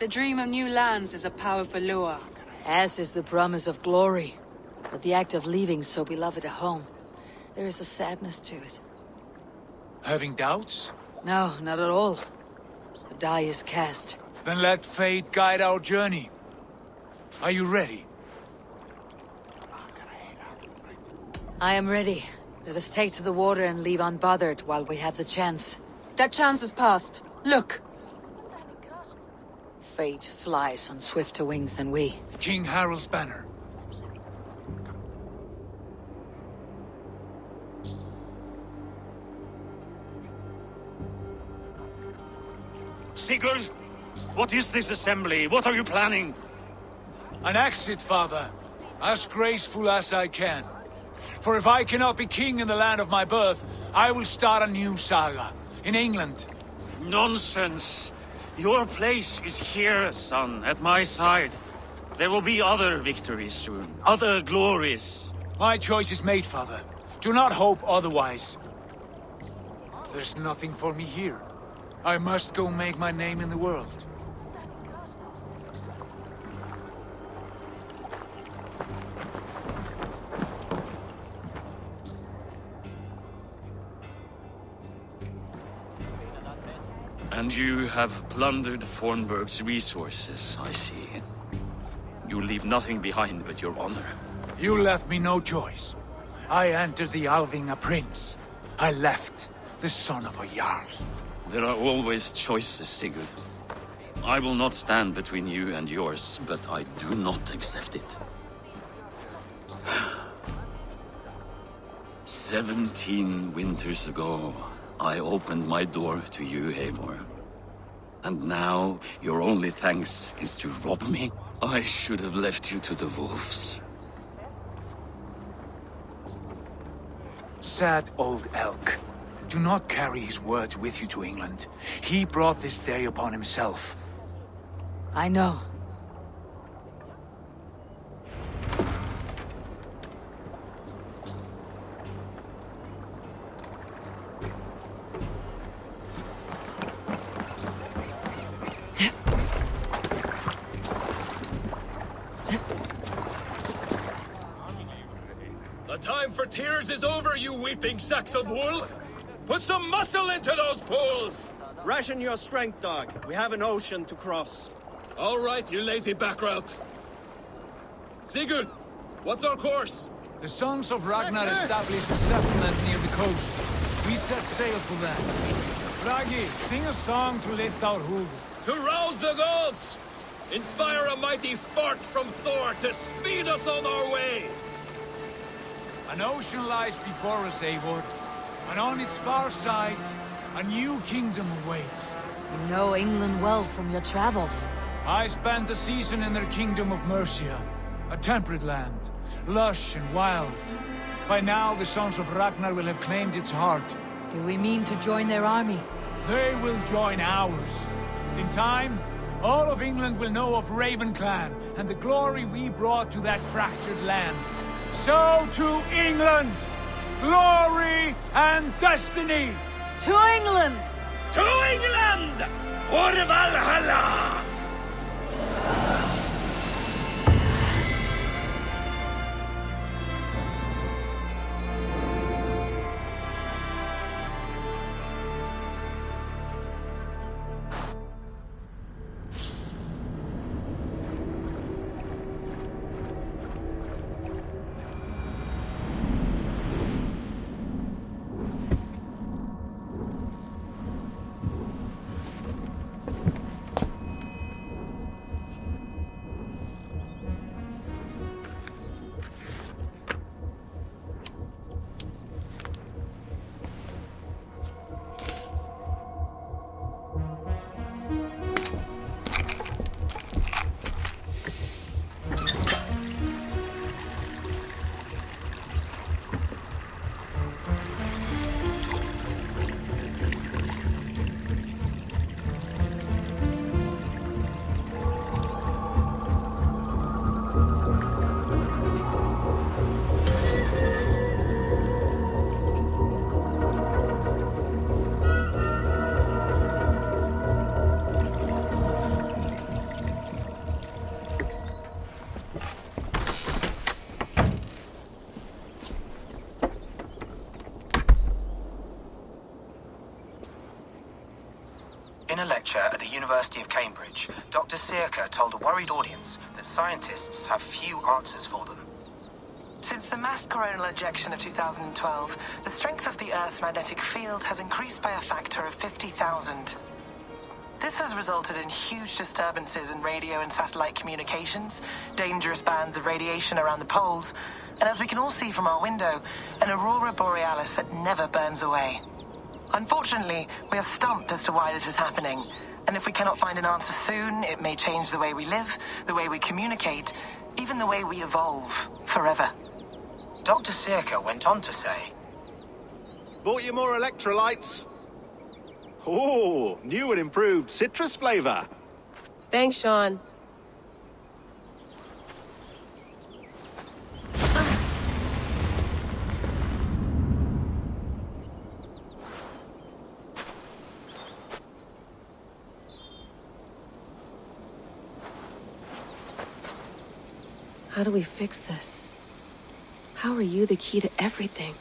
The dream of new lands is a powerful lure. As is the promise of glory. But the act of leaving so beloved a home, there is a sadness to it. Having doubts? No, not at all. The die is cast. Then let fate guide our journey. Are you ready? I am ready. Let us take to the water and leave unbothered while we have the chance. That chance is past. Look! Fate flies on swifter wings than we. King Harald's banner. Sigurd, what is this assembly? What are you planning? An exit, father. As graceful as I can. For if I cannot be king in the land of my birth, I will start a new saga. In England. Nonsense. Your place is here, son, at my side. There will be other victories soon. Other glories. My choice is made, father. Do not hope otherwise. There's nothing for me here. I must go make my name in the world. And you have plundered Fornburg's resources, I see. You leave nothing behind but your honor. You left me no choice. I entered the Alving a prince. I left the son of a Jarl. There are always choices, Sigurd. I will not stand between you and yours, but I do not accept it. 17 winters ago, I opened my door to you, Eivor. And now, your only thanks is to rob me? I should have left you to the wolves. Sad old elk. Do not carry his words with you to England. He brought this day upon himself. I know. The time for tears is over, you weeping sacks of wool! Put some muscle into those pools! Ration your strength, dog. We have an ocean to cross. All right, you lazy backrout. Sigurd, what's our course? The sons of Ragnar established a settlement near the coast. We set sail for that. Bragi, sing a song to lift our hood. To rouse the gods! Inspire a mighty fart from Thor to speed us on our way! An ocean lies before us, Eivor. And on its far side, a new kingdom awaits. You know England well from your travels. I spent a season in their kingdom of Mercia. A temperate land, lush and wild. By now, the sons of Ragnar will have claimed its heart. Do we mean to join their army? They will join ours. In time, all of England will know of Raven Clan and the glory we brought to that fractured land. So to England! Glory and destiny! To England! To England! For Valhalla! lecture at the University of Cambridge, Dr. Circa told a worried audience that scientists have few answers for them. Since the mass coronal ejection of 2012, the strength of the Earth's magnetic field has increased by a factor of 50,000. This has resulted in huge disturbances in radio and satellite communications, dangerous bands of radiation around the poles, and as we can all see from our window, an aurora borealis that never burns away. Unfortunately, we are stumped as to why this is happening, and if we cannot find an answer soon, it may change the way we live, the way we communicate, even the way we evolve, forever. Dr. Circa went on to say, Bought you more electrolytes? Oh, new and improved citrus flavor. Thanks, Sean. How do we fix this? How are you the key to everything?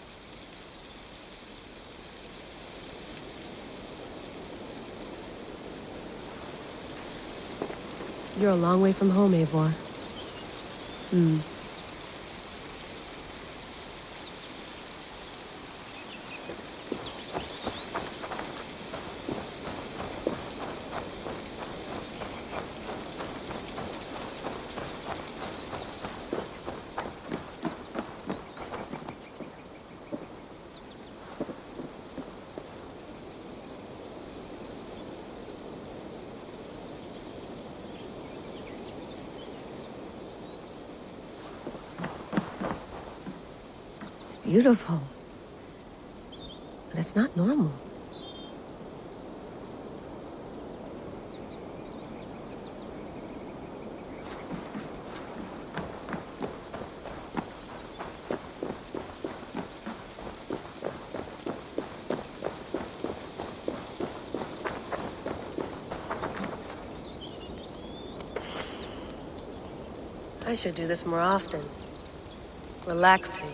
You're a long way from home, Eivor. It's beautiful. But it's not normal. I should do this more often. Relaxing.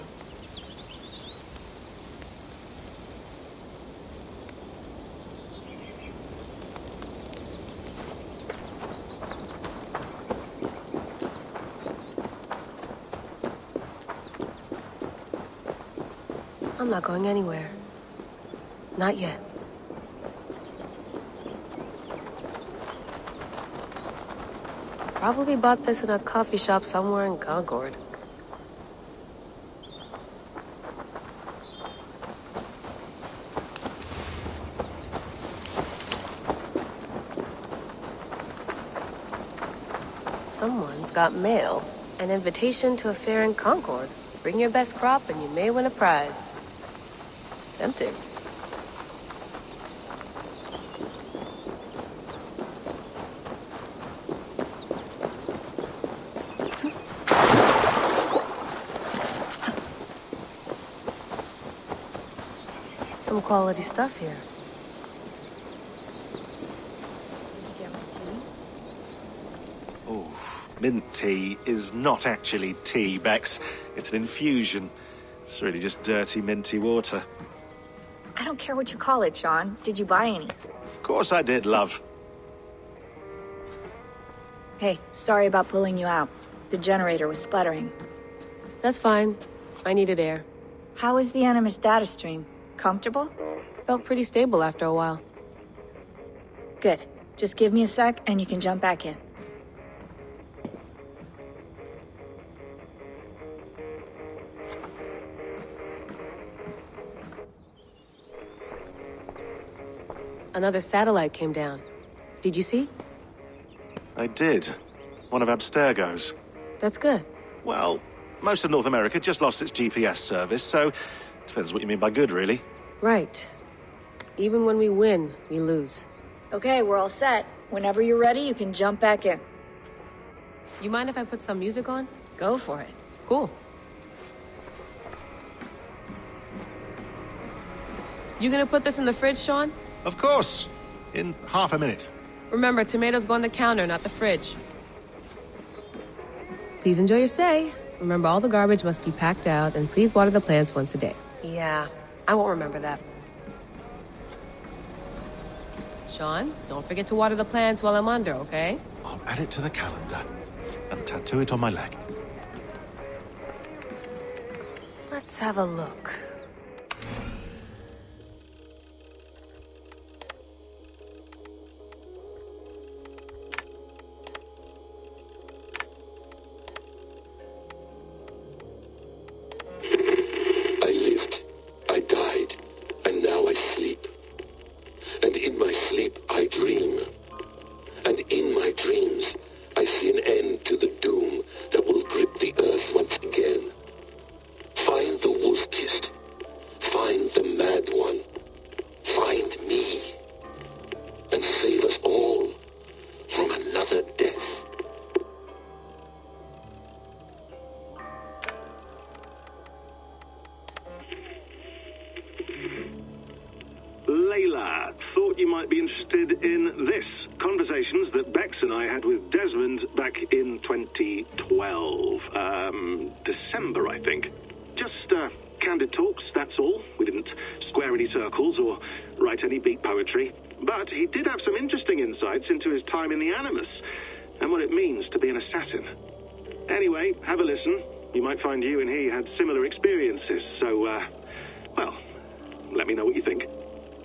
I'm not going anywhere. Not yet. Probably bought this in a coffee shop somewhere in Concord. Someone's got mail. An invitation to a fair in Concord. Bring your best crop and you may win a prize. Tempting. Some quality stuff here. Oh, mint tea is not actually tea, Bex. It's an infusion. It's really just dirty, minty water. I don't care what you call it, Sean. Did you buy any? Of course I did, love. Hey, sorry about pulling you out. The generator was sputtering. That's fine. I needed air. How is the Animus data stream? Comfortable? Felt pretty stable after a while. Good. Just give me a sec and you can jump back in. Another satellite came down. Did you see? I did. One of Abstergo's. That's good. Well, most of North America just lost its GPS service, so depends what you mean by good, really. Right. Even when we win, we lose. Okay, we're all set. Whenever you're ready, you can jump back in. You mind if I put some music on? Go for it. Cool. You gonna put this in the fridge, Sean? Of course. In half a minute. Remember, tomatoes go on the counter, not the fridge. Please enjoy your stay. Remember, all the garbage must be packed out, and please water the plants once a day. Yeah, I won't remember that. Sean, don't forget to water the plants while I'm under, okay? I'll add it to the calendar and tattoo it on my leg. Let's have a look. I lived, I died, and now I sleep. And in my sleep I dream. And in my dreams I see an end to the doom that will grip the earth once again. Find the wolf-kissed. Find the mad one. Find me. And save us all from another death. Layla, thought you might be interested in this. Conversations that Bex and I had with Desmond back in 2012. December, I think. Just, candid talks, that's all. We didn't square any circles or write any beat poetry. But he did have some interesting insights into his time in the Animus and what it means to be an assassin. Anyway, have a listen. You might find you and he had similar experiences, so, well, let me know what you think.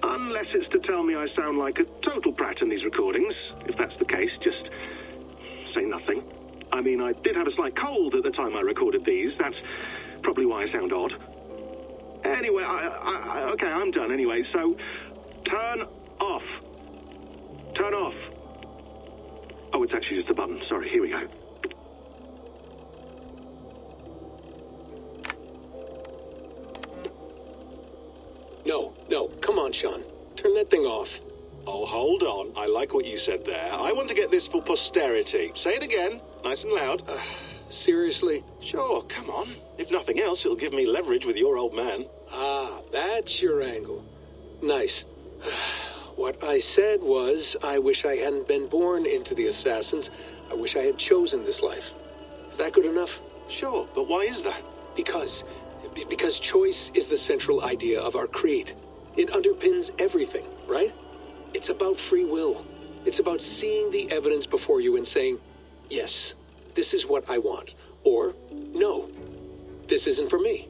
Unless it's to tell me I sound like a total brat in these recordings. If that's the case, just say nothing. I mean, I did have a slight cold at the time I recorded these. That's probably why I sound odd. Anyway, okay, I'm done anyway, so turn off. Turn off. Oh, it's actually just a button. Sorry, here we go. No, come on, Sean. Turn that thing off. Oh, hold on. I like what you said there. I want to get this for posterity. Say it again, nice and loud. Seriously? Sure, come on. If nothing else, it'll give me leverage with your old man. Ah, that's your angle. Nice. What I said was, I wish I hadn't been born into the Assassins. I wish I had chosen this life. Is that good enough? Sure, but why is that? Because choice is the central idea of our creed. It underpins everything, right? It's about free will. It's about seeing the evidence before you and saying, yes, this is what I want. Or, no, this isn't for me.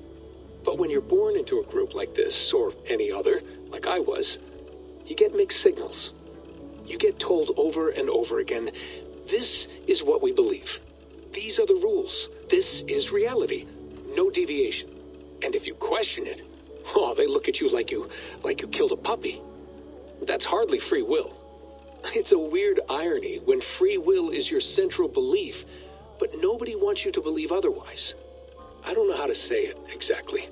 But when you're born into a group like this, or any other, like I was, you get mixed signals. You get told over and over again, this is what we believe. These are the rules. This is reality. No deviation. And if you question it, oh, they look at you like you killed a puppy. That's hardly free will. It's a weird irony when free will is your central belief, but nobody wants you to believe otherwise. I don't know how to say it exactly,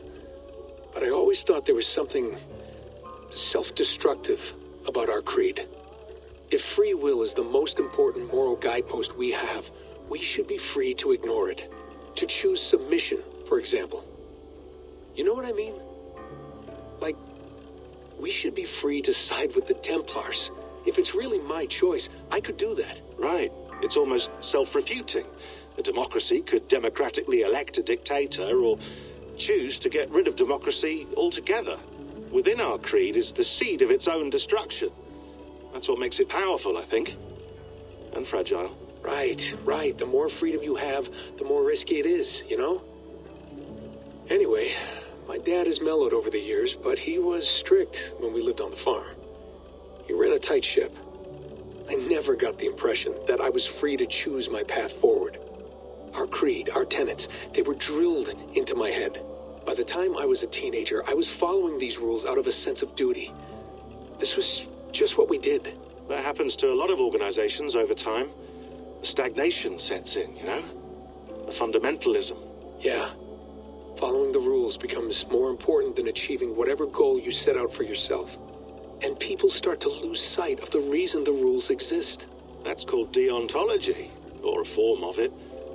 but I always thought there was something self-destructive about our creed. If free will is the most important moral guidepost we have, we should be free to ignore it. To choose submission, for example. You know what I mean? Like, we should be free to side with the Templars. If it's really my choice, I could do that. Right. It's almost self-refuting. A democracy could democratically elect a dictator or choose to get rid of democracy altogether. Within our creed is the seed of its own destruction. That's what makes it powerful, I think. And fragile. Right. The more freedom you have, the more risky it is, you know? Anyway, my dad has mellowed over the years, but he was strict when we lived on the farm. He ran a tight ship. I never got the impression that I was free to choose my path forward. Our creed, our tenets, they were drilled into my head. By the time I was a teenager, I was following these rules out of a sense of duty. This was just what we did. That happens to a lot of organizations over time. Stagnation sets in, you know? The fundamentalism. Yeah. Following the rules becomes more important than achieving whatever goal you set out for yourself. And people start to lose sight of the reason the rules exist. That's called deontology, or a form of it.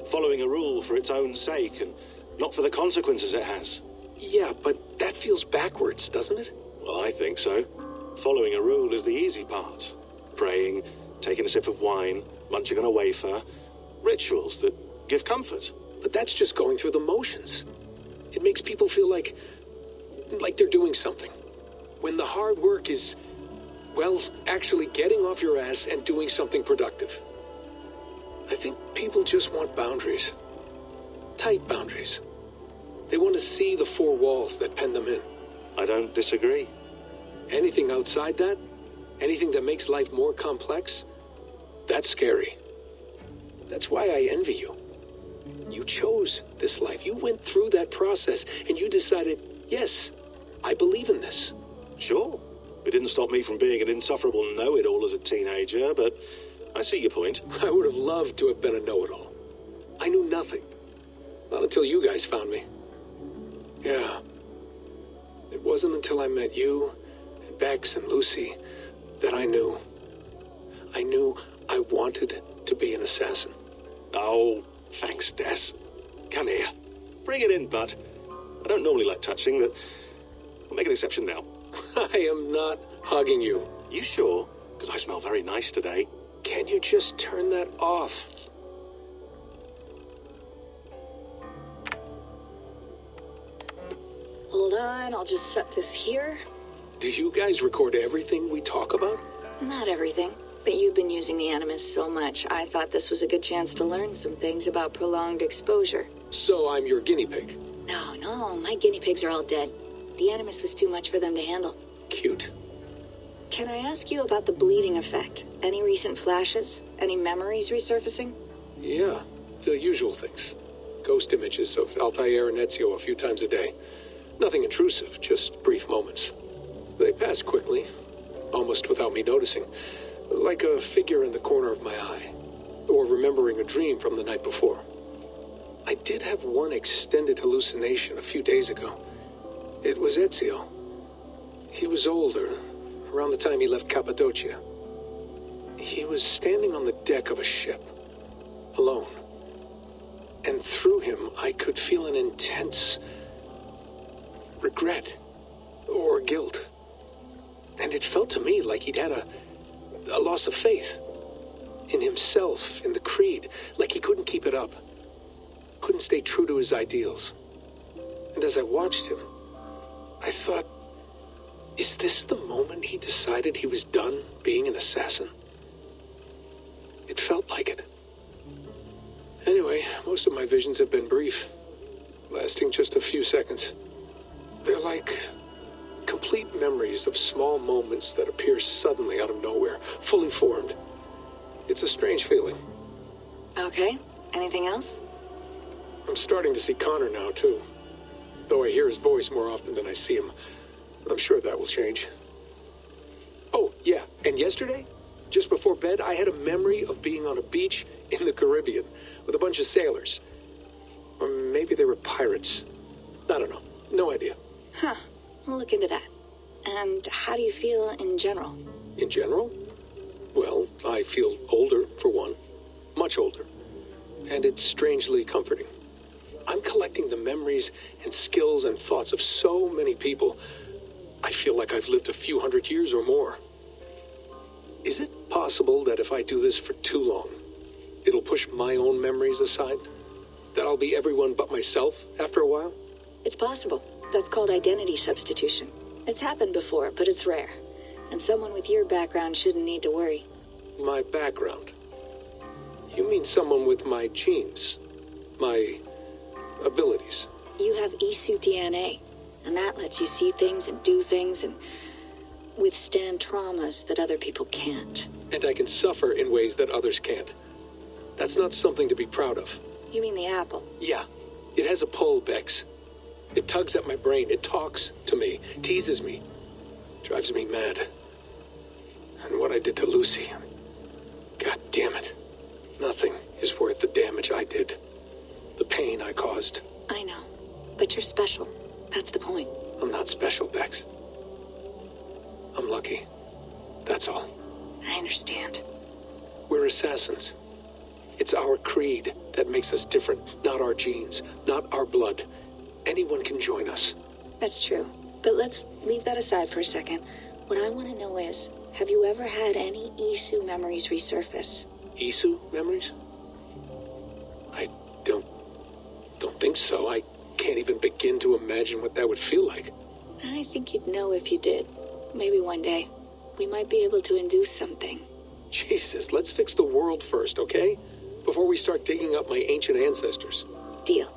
Following a rule for its own sake, and not for the consequences it has. Yeah, but that feels backwards, doesn't it? Well, I think so. Following a rule is the easy part. Praying, taking a sip of wine, munching on a wafer. Rituals that give comfort. But that's just going through the motions. It makes people feel like they're doing something. When the hard work is Well, actually getting off your ass and doing something productive. I think people just want boundaries. Tight boundaries. They want to see the four walls that pen them in. I don't disagree. Anything outside that, anything that makes life more complex, that's scary. That's why I envy you. You chose this life. You went through that process, and you decided, yes, I believe in this. Sure. It didn't stop me from being an insufferable know-it-all as a teenager, but I see your point. I would have loved to have been a know-it-all. I knew nothing. Not until you guys found me. Yeah. It wasn't until I met you, and Bex and Lucy, that I knew. I knew I wanted to be an assassin. Oh, thanks, Des. Come here. Bring it in, bud. I don't normally like touching, but I'll make an exception now. I am not hugging you. You sure? Because I smell very nice today. Can you just turn that off? Hold on, I'll just set this here. Do you guys record everything we talk about? Not everything, but you've been using the Animus so much, I thought this was a good chance to learn some things about prolonged exposure. So I'm your guinea pig? No, my guinea pigs are all dead. The Animus was too much for them to handle. Cute. Can I ask you about the bleeding effect? Any recent flashes? Any memories resurfacing? Yeah, the usual things. Ghost images of Altair and Ezio a few times a day. Nothing intrusive, just brief moments. They pass quickly, almost without me noticing. Like a figure in the corner of my eye. Or remembering a dream from the night before. I did have one extended hallucination a few days ago. It was Ezio. He was older, around the time he left Cappadocia. He was standing on the deck of a ship, alone. And through him, I could feel an intense regret or guilt. And it felt to me like he'd had a loss of faith in himself, in the creed, like he couldn't keep it up, couldn't stay true to his ideals. And as I watched him, I thought, is this the moment he decided he was done being an assassin? It felt like it. Anyway, most of my visions have been brief, lasting just a few seconds. They're like complete memories of small moments that appear suddenly out of nowhere, fully formed. It's a strange feeling. Okay, anything else? I'm starting to see Connor now, too. Though I hear his voice more often than I see him. I'm sure that will change. Oh, yeah, and yesterday, just before bed, I had a memory of being on a beach in the Caribbean with a bunch of sailors. Or maybe they were pirates. I don't know. No idea. Huh. We'll look into that. And how do you feel in general? In general? Well, I feel older, for one. Much older. And it's strangely comforting. I'm collecting the memories and skills and thoughts of so many people. I feel like I've lived a few hundred years or more. Is it possible that if I do this for too long, it'll push my own memories aside? That I'll be everyone but myself after a while? It's possible. That's called identity substitution. It's happened before, but it's rare. And someone with your background shouldn't need to worry. My background? You mean someone with my genes? My abilities? You have Isu DNA, and that lets you see things and do things and withstand traumas that other people can't. And I can suffer in ways that others can't. That's not something to be proud of. You mean the apple? Yeah. It has a pull, Bex. It tugs at my brain. It talks to me. Teases me. Drives me mad. And what I did to Lucy... God damn it. Nothing is worth the damage I did. The pain I caused. I know. But you're special. That's the point. I'm not special, Bex. I'm lucky. That's all. I understand. We're assassins. It's our creed that makes us different, not our genes, not our blood. Anyone can join us. That's true. But let's leave that aside for a second. What I want to know is, have you ever had any Isu memories resurface? Isu memories? I don't think so. I can't even begin to imagine what that would feel like. I think you'd know if you did. Maybe one day. we might be able to induce something. Jesus, let's fix the world first, okay? Before we start digging up my ancient ancestors. Deal.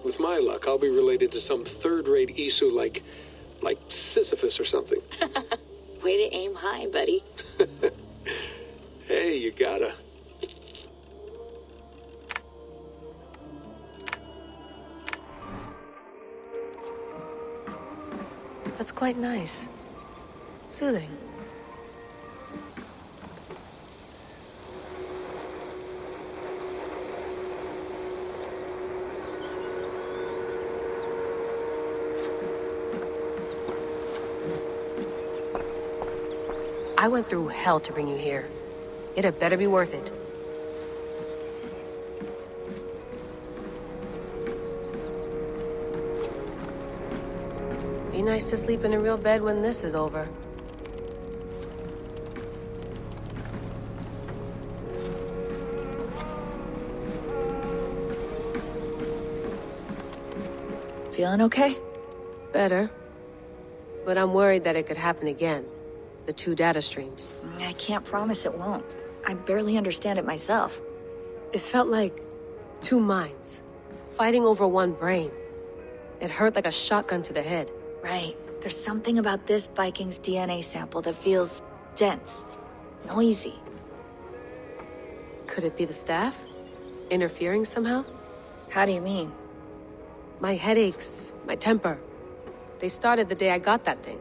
With my luck, I'll be related to some third-rate Isu like Sisyphus or something. Way to aim high, buddy. Hey, you gotta. That's quite nice. Soothing. I went through hell to bring you here. It had better be worth it. Be nice to sleep in a real bed when this is over. Feeling okay? Better. But I'm worried that it could happen again. The 2 data streams. I can't promise it won't. I barely understand it myself. It felt like 2 minds, fighting over 1 brain. It hurt like a shotgun to the head. Right. There's something about this Viking's DNA sample that feels dense, noisy. Could it be the staff? Interfering somehow? How do you mean? My headaches, my temper. They started the day I got that thing.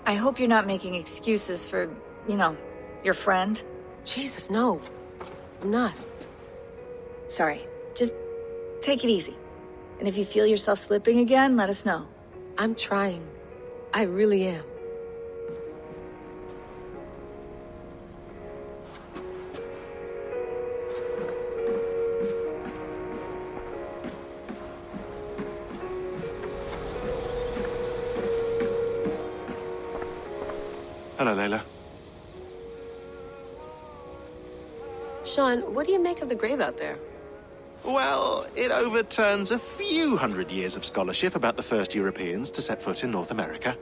I hope you're not making excuses for, your friend. Jesus, no. I'm not. Sorry. Just take it easy. And if you feel yourself slipping again, let us know. I'm trying. I really am. Hello, Layla. Sean, what do you make of the grave out there? Well, it overturns a few hundred years of scholarship about the first Europeans to set foot in North America.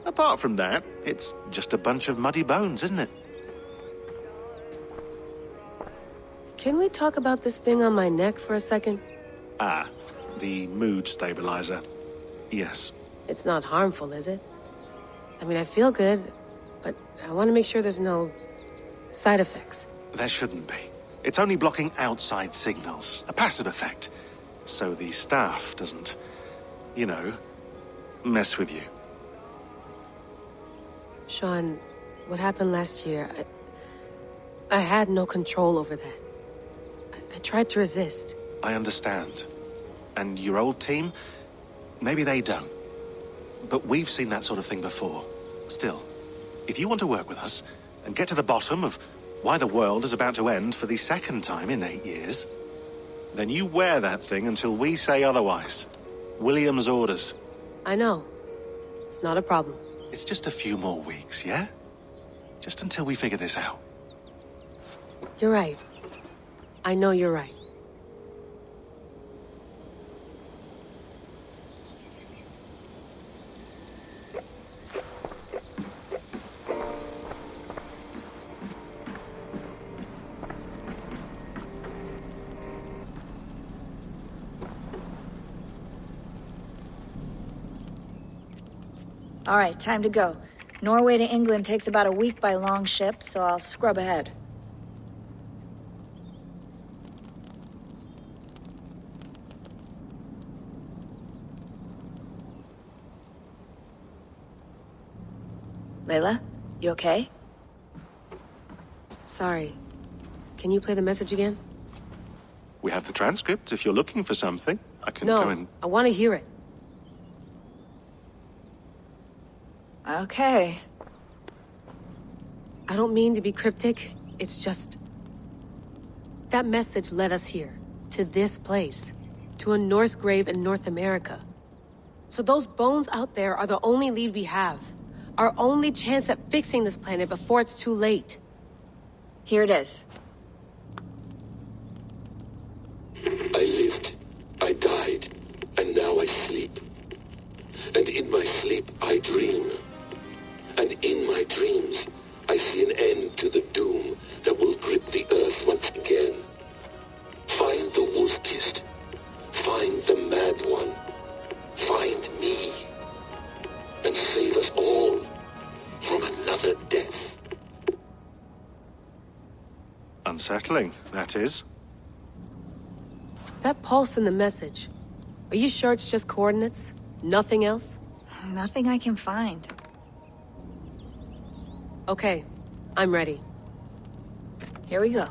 Apart from that, it's just a bunch of muddy bones, isn't it? Can we talk about this thing on my neck for a second? Ah, the mood stabilizer. Yes. It's not harmful, is it? I mean, I feel good, but I want to make sure there's no side effects. There shouldn't be. It's only blocking outside signals, a passive effect, so the staff doesn't, mess with you. Sean, what happened last year, I had no control over that. I tried to resist. I understand. And your old team, maybe they don't. But we've seen that sort of thing before. Still, if you want to work with us and get to the bottom of why the world is about to end for the 2nd time in 8 years, then you wear that thing until we say otherwise. William's orders. I know. It's not a problem. It's just a few more weeks, yeah? Just until we figure this out. You're right. I know you're right. All right, time to go. Norway to England takes about a week by long ship, so I'll scrub ahead. Layla, you okay? Sorry. Can you play the message again? We have the transcript if you're looking for something. I can go and... I want to hear it. Okay. I don't mean to be cryptic. It's just... that message led us here. To this place. To a Norse grave in North America. So those bones out there are the only lead we have. Our only chance at fixing this planet before it's too late. Here it is. I lived, I died, and now I sleep. And in my sleep I dream. And Unsettling, that is. That pulse in the message. Are you sure it's just coordinates? Nothing else? Nothing I can find. Okay, I'm ready. Here we go.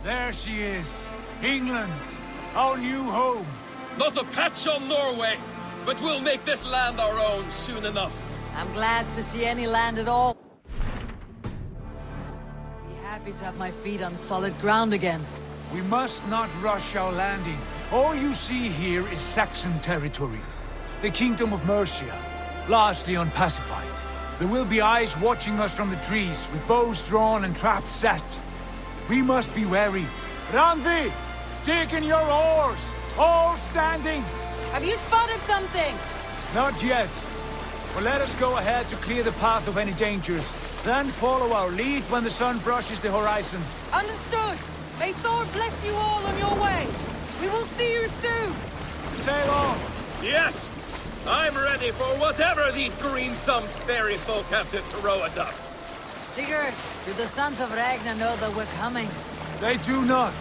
There she is. England, our new home. Not a patch on Norway, but we'll make this land our own soon enough. I'm glad to see any land at all. Be happy to have my feet on solid ground again. We must not rush our landing. All you see here is Saxon territory. The Kingdom of Mercia, largely unpacified. There will be eyes watching us from the trees, with bows drawn and traps set. We must be wary. Randvi, dig in your oars! All standing! Have you spotted something? Not yet. But let us go ahead to clear the path of any dangers. Then follow our lead when the sun brushes the horizon. Understood. May Thor bless you all on your way. We will see you soon. Sail on. Yes! I'm ready for whatever these green-thumbed fairy folk have to throw at us. Sigurd, do the Sons of Ragnar know that we're coming? They do not,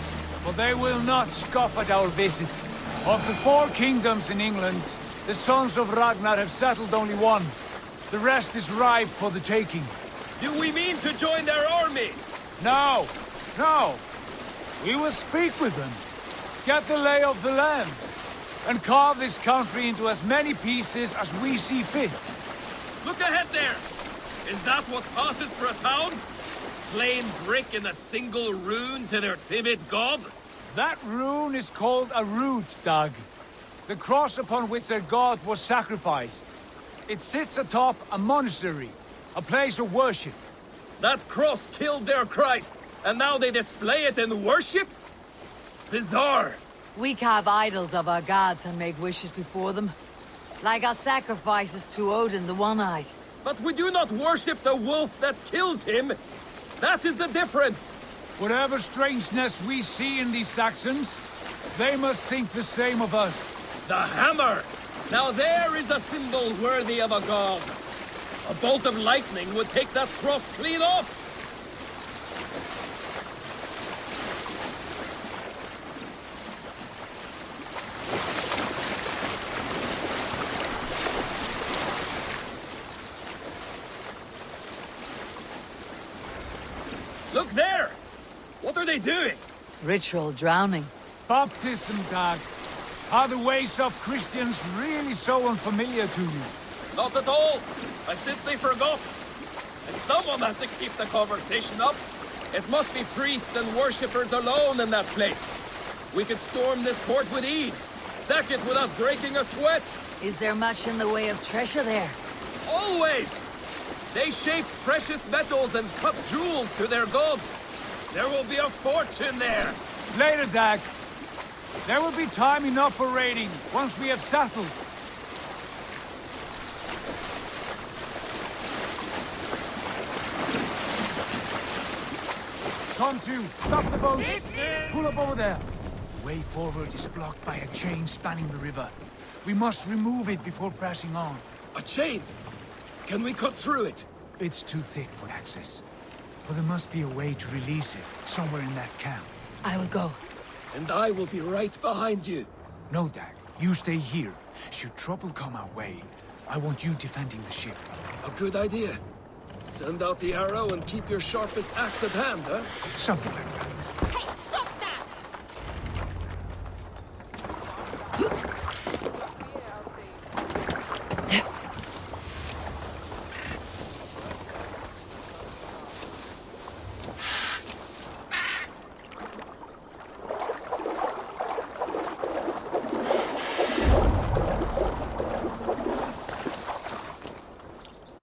but they will not scoff at our visit. Of the 4 kingdoms in England, the Sons of Ragnar have settled only one. The rest is ripe for the taking. Do we mean to join their army? No, no. We will speak with them, get the lay of the land, and carve this country into as many pieces as we see fit. Look ahead there! Is that what passes for a town? Plain brick in a single rune to their timid god? That rune is called a root, Dag. The cross upon which their god was sacrificed. It sits atop a monastery, a place of worship. That cross killed their Christ, and now they display it in worship? Bizarre. We carve idols of our gods and make wishes before them. Like our sacrifices to Odin the One-Eyed. But we do not worship the wolf that kills him. That is the difference. Whatever strangeness we see in these Saxons, they must think the same of us. The hammer! Now there is a symbol worthy of a god. A bolt of lightning would take that cross clean off. Look there! What are they doing? Ritual drowning. Baptism, Dag. Are the ways of Christians really so unfamiliar to you? Not at all. I simply forgot. And someone has to keep the conversation up. It must be priests and worshippers alone in that place. We could storm this court with ease. Sack it without breaking a sweat. Is there much in the way of treasure there? Always! They shape precious metals and cut jewels to their gods. There will be a fortune there. Later, Dag. There will be time enough for raiding, once we have settled. Come to, stop the boats. Pull up over there. The way forward is blocked by a chain spanning the river. We must remove it before pressing on. A chain? Can we cut through it? It's too thick for access. But there must be a way to release it, somewhere in that camp. I will go. And I will be right behind you. No, Dag. You stay here. Should trouble come our way, I want you defending the ship. A good idea. Send out the arrow and keep your sharpest axe at hand, huh? Something like that. Hey, stop that!